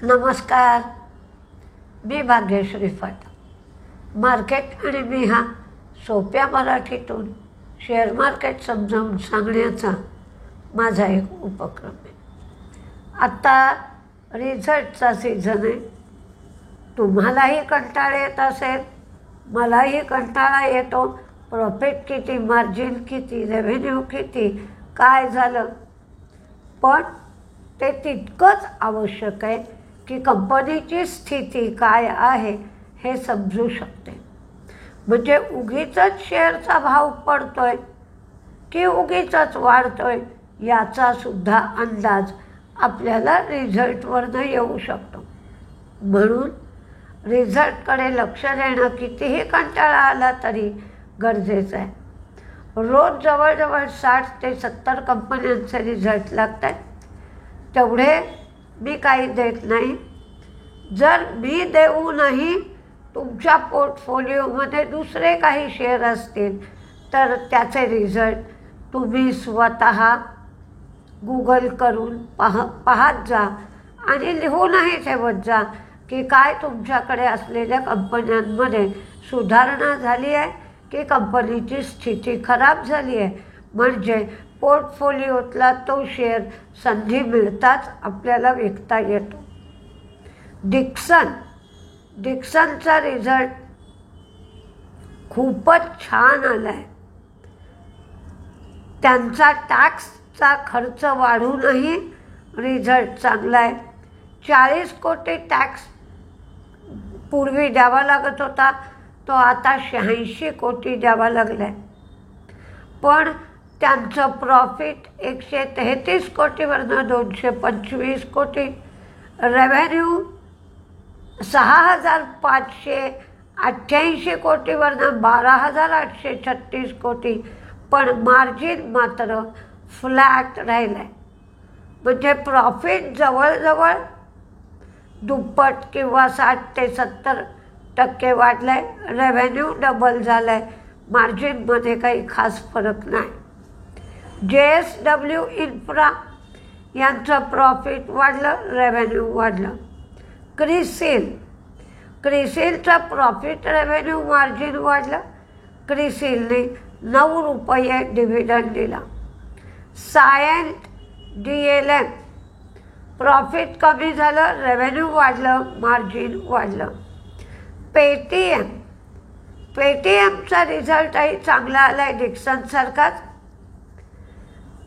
नमस्कार, मी भाग्यश्री फाटा. मार्केट आणि मी हा सोप्या मराठीतून शेअर मार्केट समजावून सांगण्याचा माझा एक उपक्रम आहे. आत्ता रिझल्टचा सीझन आहे. तुम्हालाही कंटाळा येत असेल, मलाही कंटाळा येतो. प्रॉफिट किती, मार्जिन किती, रेव्हेन्यू किती, काय झालं. पण ते तितकंच आवश्यक आहे की कंपनीची स्थिती काय आहे हे समजू शकते. म्हणजे उगीचच शेअरचा भाव पडतोय की उगीचच वाढतोय याचा सुद्धा अंदाज आपल्याला रिझल्टवरनं येऊ शकतो. म्हणून रिझल्टकडे लक्ष देणं कितीही कंटाळा आला तरी गरजेचं आहे. रोज जवळजवळ 60 ते 70 कंपन्यांचे रिझल्ट लागत आहेत. तेवढे मी काही देत नाही. जर मी देऊनही तुमच्या पोर्टफोलिओमध्ये दुसरे काही शेअर असतील तर त्याचे रिझल्ट तुम्ही स्वतः गूगल करून पाहत जा आणि लिहूनही ठेवत जा की काय तुमच्याकडे असलेल्या कंपन्यांमध्ये सुधारणा झाली आहे की कंपनीची स्थिती खराब झाली आहे. म्हणजे पोर्टफोलिओतला तो शेअर संधी मिळताच आपल्याला विकता येतो. डिक्सनचा रिझल्ट खूपच छान आला आहे. त्यांचा टॅक्सचा खर्च वाढूनही रिझल्ट चांगला आहे. 40 कोटी टॅक्स पूर्वी द्यावा लागत होता, तो आता 86 कोटी द्यावा लागला आहे. पण त्यांचं प्रॉफिट 133 कोटीवरनं 225 कोटी, रेव्हेन्यू 6,588 कोटीवरनं 12,836 कोटी, पण मार्जिन मात्र फ्लॅट राहिलं आहे. म्हणजे प्रॉफिट जवळजवळ दुप्पट किंवा 60 ते 70% वाढलं आहे. रेव्हेन्यू डबल झालं आहे. मार्जिनमध्ये काही खास फरक नाही. JSW इन्फ्रा यांचं प्रॉफिट वाढलं, रेव्हेन्यू वाढलं. क्रिसिलचं प्रॉफिट, रेव्हेन्यू, मार्जिन वाढलं. क्रिसिलने 9 रुपये डिव्हिडंड दिला. सायंट DLM प्रॉफिट कमी झालं, रेव्हेन्यू वाढलं, मार्जिन वाढलं. पेटीएमचा रिझल्टही चांगला आला आहे डिक्सनसारखाच.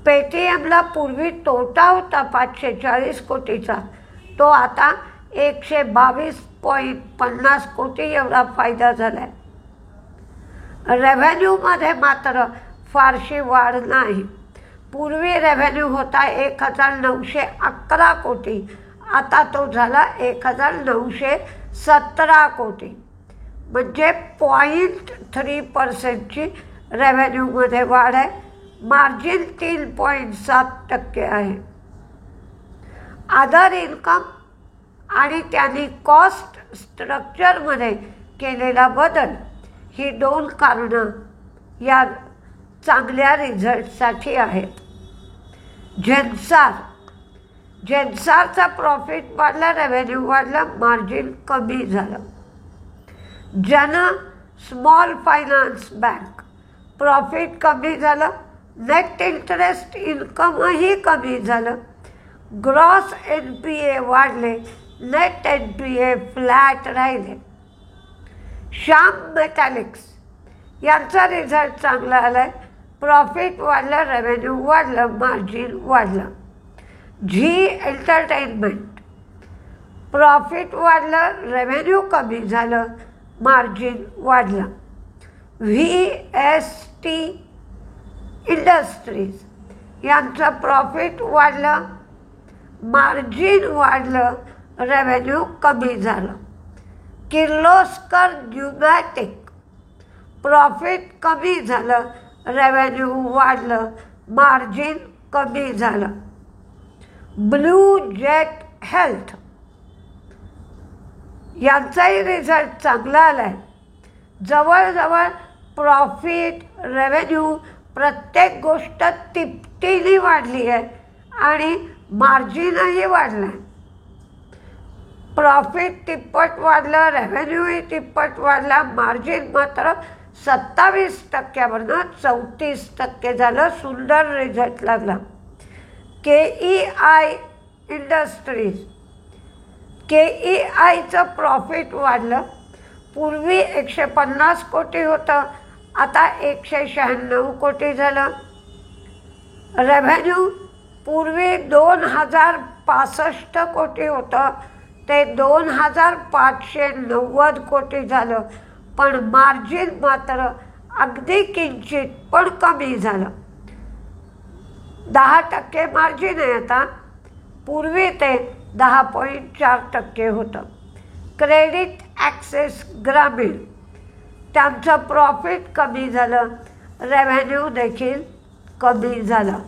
पेटीएमला पूर्वी तोटा होता 540 कोटीचा, तो आता 122.50 कोटी एवढा फायदा झाला आहे. रेव्हेन्यूमध्ये मात्र फारशी वाढ नाही. पूर्वी रेव्हेन्यू होता 1,911 कोटी, आता तो झाला 1,917 कोटी. म्हणजे 0.3%ची रेव्हेन्यूमध्ये वाढ आहे. मार्जिन 3.7% आहे. अदर इन्कम आणि त्यांनी कॉस्ट स्ट्रक्चरमध्ये केलेला बदल ही 2 कारणं या चांगल्या रिझल्टसाठी आहेत. जेन्सारचा प्रॉफिट वाढला, रेव्हेन्यू वाढला, मार्जिन कमी झालं. स्मॉल फायनान्स बँक प्रॉफिट कमी झालं, नेट इंटरेस्ट इन्कमही कमी झालं. ग्रॉस NPA वाढले, नेट NPA फ्लॅट राहिले. श्याम मेटॅलिक्स यांचा रिझल्ट चांगला आला आहे. प्रॉफिट वाढलं, रेव्हेन्यू वाढलं, मार्जिन वाढलं. झी एंटरटेनमेंट प्रॉफिट वाढलं, रेव्हेन्यू कमी झालं, मार्जिन वाढलं. VST इंडस्ट्रीज यांचं प्रॉफिट वाढलं, मार्जिन वाढलं, रेव्हेन्यू कमी झालं. किर्लोस्कर न्यूमॅटिक प्रॉफिट कमी झालं, रेव्हेन्यू वाढलं, मार्जिन कमी झालं. ब्लू जेट हेल्थ यांचाही रिझल्ट चांगला आला आहे. जवळजवळ प्रॉफिट, रेव्हेन्यू प्रत्येक गोष्ट तिपटीने वाढली आहे आणि मार्जिनही वाढलं आहे. प्रॉफिट तिप्पट वाढलं, रेव्हेन्यूही तिप्पट वाढला, मार्जिन मात्र 27%वरनं 34% झालं. सुंदर रिझल्ट लागला. KEI इंडस्ट्रीज, KEIचं प्रॉफिट वाढलं. पूर्वी 150 कोटी होतं, आता 196 कोटी झालं. रेव्हेन्यू पूर्वी 2065 कोटी होतं, ते 2590 कोटी झालं. पण मार्जिन मात्र अगदी किंचित पण कमी झालं. 10% मार्जिन आहे आता, पूर्वी ते 10.4% होतं. क्रेडिट ॲक्सेस ग्रामीण, त्यांचं प्रॉफिट कमी झालं, रेव्हेन्यू देखील कमी झालं.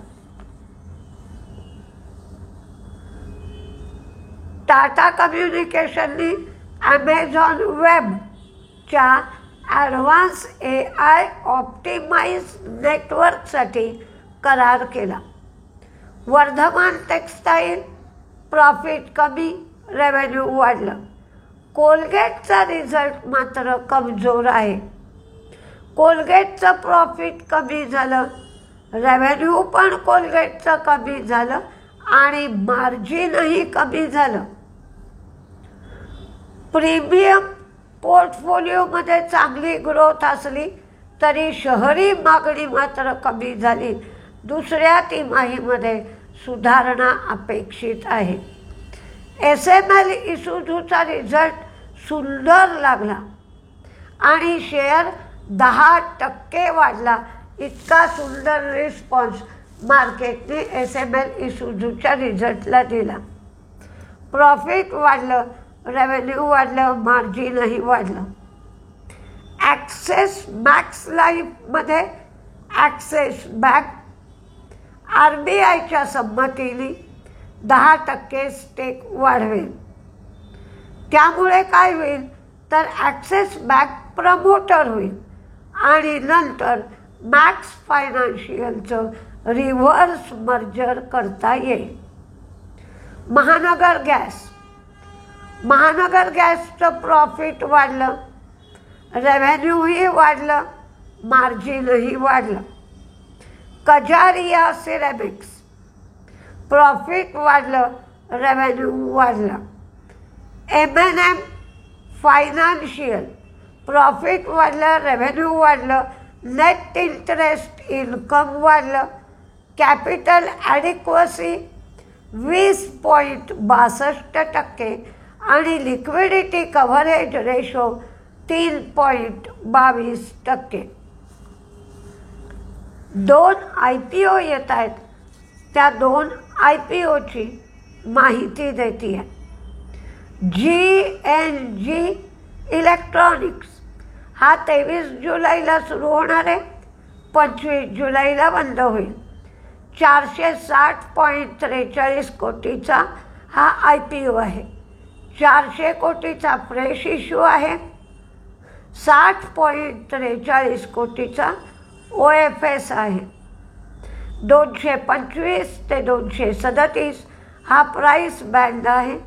टाटा कम्युनिकेशननी ॲमेझॉन वेबच्या ॲडव्हान्स AI ऑप्टिमाइज नेटवर्कसाठी करार केला. वर्धमान टेक्स्टाईल प्रॉफिट कमी, रेव्हेन्यू वाढलं. कोलगेटचा रिझल्ट मात्र कमजोर आहे. कोलगेटचं प्रॉफिट कमी झालं, रेव्हेन्यू पण कोलगेटचं कमी झालं आणि मार्जिनही कमी झालं. प्रीमियम पोर्टफोलिओमध्ये चांगली ग्रोथ असली तरी शहरी मागणी मात्र कमी झाली. दुसऱ्या तिमाहीमध्ये सुधारणा अपेक्षित आहे. SML इसूझूचा रिझल्ट सुंदर लागला आणि शेअर 10% वाढला. इतका सुंदर रिस्पॉन्स मार्केटने SML इसूझूच्या रिझल्टला दिला. प्रॉफिट वाढलं, रेव्हेन्यू वाढलं, मार्जिनही वाढलं. ॲक्सेस मॅक्स लाईफमध्ये ॲक्सेस बँक RBIच्या संमतीने 10% स्टेक वाढवेल. त्यामुळे काय होईल तर ॲक्सिस बँक प्रमोटर होईल आणि नंतर मॅक्स फायनान्शियलचं रिव्हर्स मर्जर करता येईल. महानगर गॅसचं प्रॉफिट वाढलं, रेव्हेन्यूही वाढलं, मार्जिनही वाढलं. कजारिया सिरॅमिक्स प्रॉफिट वाढलं, रेव्हेन्यू वाढलं. M&M फायनान्शियल प्रॉफिट वाढलं, रेव्हेन्यू वाढलं, नेट इंटरेस्ट इन्कम वाढलं. कॅपिटल ॲडिक्वसी 20.62% आणि लिक्विडिटी कव्हरेज रेशो 3.22%. 2 IPO येत आहेत, त्या 2 IPOची माहिती देते आहे. GNG इलेक्ट्रॉनिक्स हा 23 जुलैला सुरू होणार आहे, 25 जुलैला बंद होईल. 460.43 कोटीचा हा IPO आहे. 400 कोटीचा फ्रेश इश्यू आहे. 60.43 कोटीचा OFS आहे. 225 ते 237 हा प्राईस बँड आहे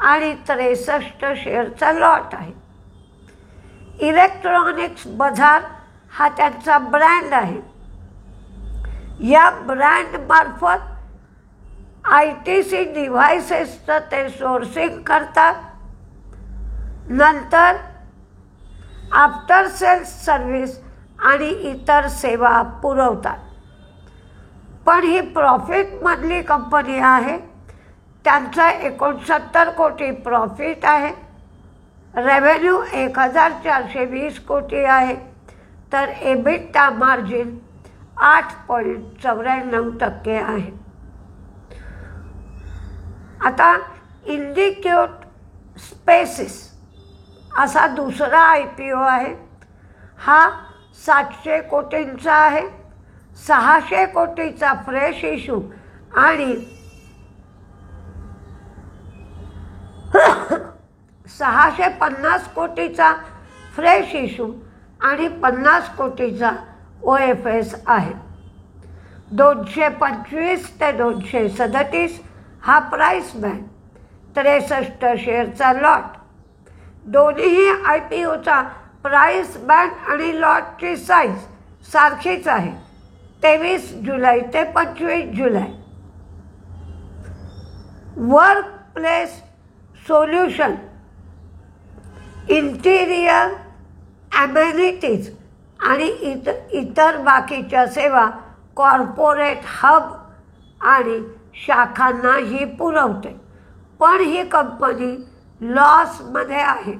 आणि 63 शेअरचा लॉट आहे. इलेक्ट्रॉनिक्स बाजार हा त्यांचा ब्रँड आहे. या ब्रँडमार्फत ITC डिव्हायसेसचं ते सोर्सिंग करतात, नंतर आफ्टर सेल्स सर्व्हिस आणि इतर सेवा पुरवतात. पण ही प्रॉफिटमधली कंपनी आहे. त्यांचा 69 कोटी प्रॉफिट आहे. रेव्हेन्यू 1420 कोटी आहे, तर EBITDA मार्जिन 8.94% आहे. आता इंडिक्यूट स्पेसिस असा दुसरा IPO आहे. हा 700 कोटींचा आहे. 600 कोटीचा फ्रेश इश्यू आणि 650 कोटीचा फ्रेश इश्यू आणि 50 कोटीचा OFS आहे. 225 ते 237 हा प्राईस बँड. 63 शेअरचा लॉट. दोन्हीही IPOचा प्राईस बँड आणि लॉटची साईज सारखीच आहे, 23 जुलै ते 25 जुलै. Work place solution, interior amenities आणि इतर बाकीच्या सेवा कॉर्पोरेट हब आणि शाखांनाही पुरवते. पण ही कंपनी लॉसमध्ये आहे.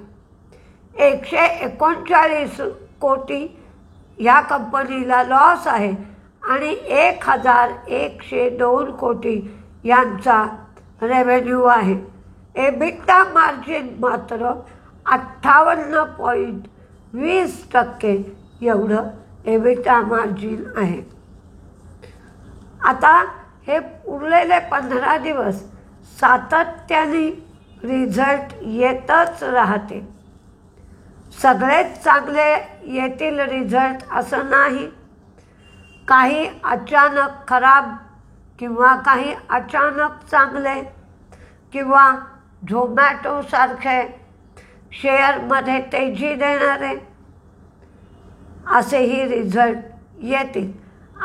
139 कोटी या कंपनीला लॉस आहे आणि 1102 कोटी यांचा रेव्हेन्यू आहे. एबिटा मार्जिन मात्र 58.20% एवढं एबिटा मार्जिन आहे. आता हे उरलेले 15 दिवस सातत्याने रिझल्ट येतच राहते. सगळेच चांगले येतील रिझल्ट असं नाही. काही अचानक खराब किंवा काही अचानक चांगले किंवा झोमॅटोसारखे शेअरमध्ये तेजी देणारे असेही रिझल्ट येतील.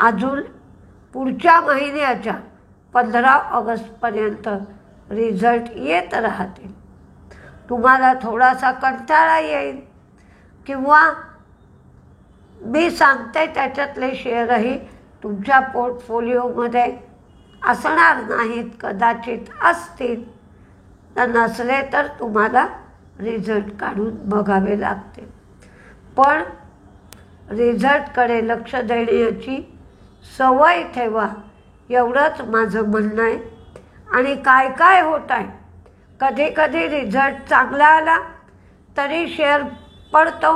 अजून पुढच्या महिन्याच्या 15 ऑगस्टपर्यंत रिझल्ट येत राहतील. तुम्हाला थोडासा कंटाळा येईल किंवा मी सांगते त्याच्यातले शेअरही तुमच्या पोर्टफोलिओमध्ये असणार नाहीत, कदाचित असतील. तर नसले तर तुम्हाला रिझल्ट काढून बघावे लागते. पण रिझल्टकडे लक्ष देण्याची सवय ठेवा, एवढंच माझं म्हणणं आहे. आणि काय काय होत आहे, कधी कधी रिझल्ट चांगला आला तरी शेअर पडतो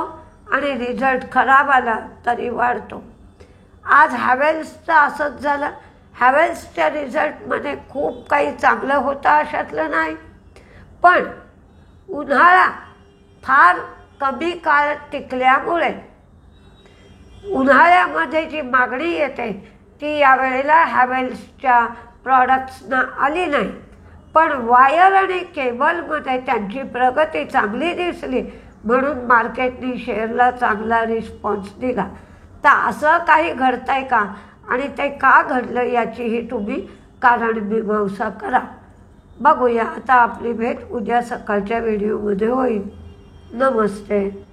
आणि रिझल्ट खराब आला तरी वाढतो. आज हॅवेल्सचं असंच झालं. हॅवेल्सच्या रिझल्टमध्ये खूप काही चांगलं होतं अशातलं नाही, पण उन्हाळा फार कमी काळ टिकल्यामुळे उन्हाळ्यामध्ये जी मागणी येते ती यावेळेला हॅवेल्सच्या प्रॉडक्ट्सना आली नाही. पण वायर आणि केबलमध्ये त्यांची प्रगती चांगली दिसली म्हणून मार्केटने शेअरला चांगला रिस्पॉन्स दिला. तर असं काही घडतं आहे का आणि ते का घडलं याचीही तुम्ही कारणमीमांसा करा. बघूया. आता आपली भेट उद्या सकाळच्या व्हिडिओमध्ये होईल. नमस्ते.